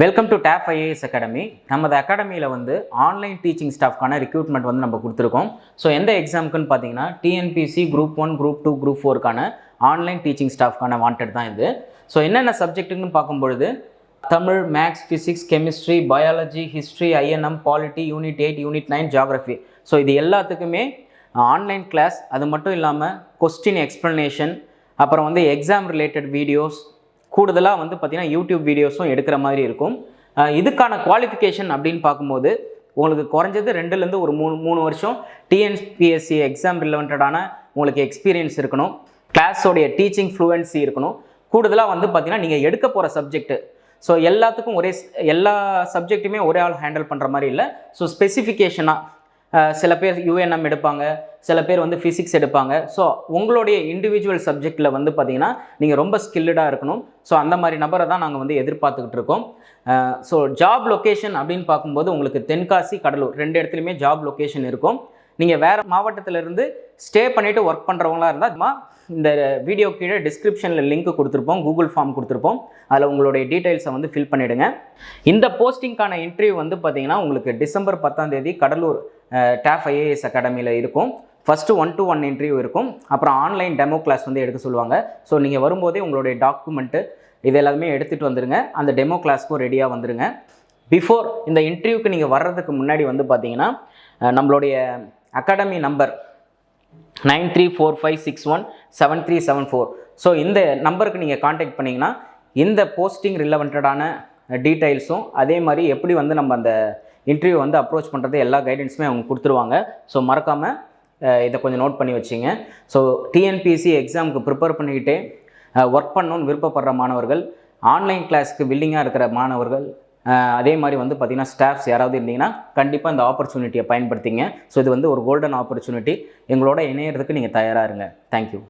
Welcome to tab IAS academy. நமது அகாடமியில் வந்து ஆன்லைன் டீச்சிங் ஸ்டாஃப்கான ரெக்ரூட்மெண்ட் வந்து நம்ம கொடுத்துருக்கோம். ஸோ எந்த எக்ஸாமுக்குன்னு பார்த்தீங்கன்னா டிஎன்பிசி குரூப் 1, குரூப் 2, குரூப் 4க்கான ஆன்லைன் டீச்சிங் ஸ்டாஃப்கான வாண்டட் தான் இது. ஸோ என்னென்ன சப்ஜெக்ட்டுன்னு பார்க்கும்பொழுது Tamil, maths, physics, chemistry, biology, history, INM, polity, unit 8, unit 9, geography. So இது எல்லாத்துக்குமே ஆன்லைன் கிளாஸ். அது மட்டும் இல்லாமல் கொஸ்டின் எக்ஸ்ப்ளனேஷன், அப்புறம் வந்து எக்ஸாம் ரிலேட்டட் வீடியோஸ், கூடுதலாக வந்து பார்த்திங்கன்னா யூடியூப் வீடியோஸும் எடுக்கிற மாதிரி இருக்கும். இதுக்கான குவாலிஃபிகேஷன் அப்படின்னு பார்க்கும்போது உங்களுக்கு குறைஞ்சது 2லேருந்து ஒரு 3 வருஷம் டிஎன்பிஎஸ்சி எக்ஸாம் ரிலவெண்டடான உங்களுக்கு எக்ஸ்பீரியன்ஸ் இருக்கணும். கிளாஸோடைய டீச்சிங் ஃப்ளூவன்சி இருக்கணும். கூடுதலாக வந்து பார்த்திங்கன்னா நீங்கள் எடுக்க போகிற சப்ஜெக்ட்டு, ஸோ எல்லாத்துக்கும் எல்லா சப்ஜெக்ட்டுமே ஒரே ஆள் ஹேண்டில் பண்ணுற மாதிரி இல்லை. ஸோ ஸ்பெசிஃபிகேஷனாக சில பேர் யூஎன்எம் எடுப்பாங்க, சில பேர் வந்து ஃபிசிக்ஸ் எடுப்பாங்க. ஸோ உங்களுடைய இண்டிவிஜுவல் சப்ஜெக்டில் வந்து பார்த்திங்கன்னா நீங்கள் ரொம்ப ஸ்கில்டாக இருக்கணும். ஸோ அந்த மாதிரி நபரை தான் நாங்கள் வந்து எதிர்பார்த்துக்கிட்டு இருக்கோம். ஸோ ஜாப் லொக்கேஷன் அப்படின்னு பார்க்கும்போது உங்களுக்கு தென்காசி, கடலூர் 2 இடத்துலையுமே ஜாப் லொக்கேஷன் இருக்கும். நீங்கள் வேறு மாவட்டத்திலேருந்து ஸ்டே பண்ணிவிட்டு ஒர்க் பண்ணுறவங்களா இருந்தால் இந்த வீடியோ கீழே டிஸ்கிரிப்ஷனில் லிங்க் கொடுத்துருப்போம், கூகுள் ஃபார்ம் கொடுத்துருப்போம். அதில் உங்களுடைய டீட்டெயில்ஸை வந்து ஃபில் பண்ணிவிடுங்க. இந்த போஸ்டிங்கான இன்டர்வியூ வந்து பார்த்திங்கன்னா உங்களுக்கு டிசம்பர் 10ஆம் தேதி கடலூர் டேப் ஐஏஎஸ் அகாடமியில் இருக்கும். ஃபஸ்ட்டு 1-to-1 இன்டர்வியூ இருக்கும். அப்புறம் ஆன்லைன் டெமோ கிளாஸ் வந்து எடுக்க சொல்லுவாங்க. ஸோ நீங்கள் வரும்போதே உங்களுடைய டாக்குமெண்ட்டு இது எல்லாமே எடுத்துகிட்டு வந்துடுங்க. அந்த டெமோ கிளாஸ்க்கும் ரெடியாக வந்துடுங்க. பிஃபோர் இந்த இன்டர்வியூக்கு நீங்கள் வர்றதுக்கு முன்னாடி வந்து பார்த்தீங்கன்னா நம்மளுடைய அகாடமி நம்பர் 9345617374. ஸோ இந்த நம்பருக்கு நீங்கள் காண்டாக்ட் பண்ணிங்கன்னா இந்த போஸ்டிங் ரிலவெண்டடான டீட்டெயில்ஸும் அதே மாதிரி எப்படி வந்து நம்ம அந்த இன்டர்வியூ வந்து அப்ரோச் பண்ணுறது எல்லா கைடன்ஸுமே அவங்க கொடுத்துருவாங்க. ஸோ மறக்காமல் இதை கொஞ்சம் நோட் பண்ணி வச்சிங்க. ஸோ டிஎன்பிஎஸ்சி எக்ஸாமுக்கு ப்ரிப்பேர் பண்ணிக்கிட்டே ஒர்க் பண்ணணும்னு விருப்பப்படுற மாணவர்கள், ஆன்லைன் கிளாஸுக்கு வில்லிங்காக இருக்கிற மாணவர்கள், அதே மாதிரி வந்து பார்த்திங்கன்னா ஸ்டாஃப்ஸ் யாராவது இருந்தீங்கன்னா கண்டிப்பாக இந்த ஆப்பர்ச்சுனிட்டியை பயன்படுத்திங்க. ஸோ இது வந்து ஒரு கோல்டன் ஆப்பர்ச்சுனிட்டி. எங்களோட இணையறதுக்கு நீங்கள் தயாராக இருங்க. தேங்க்யூ.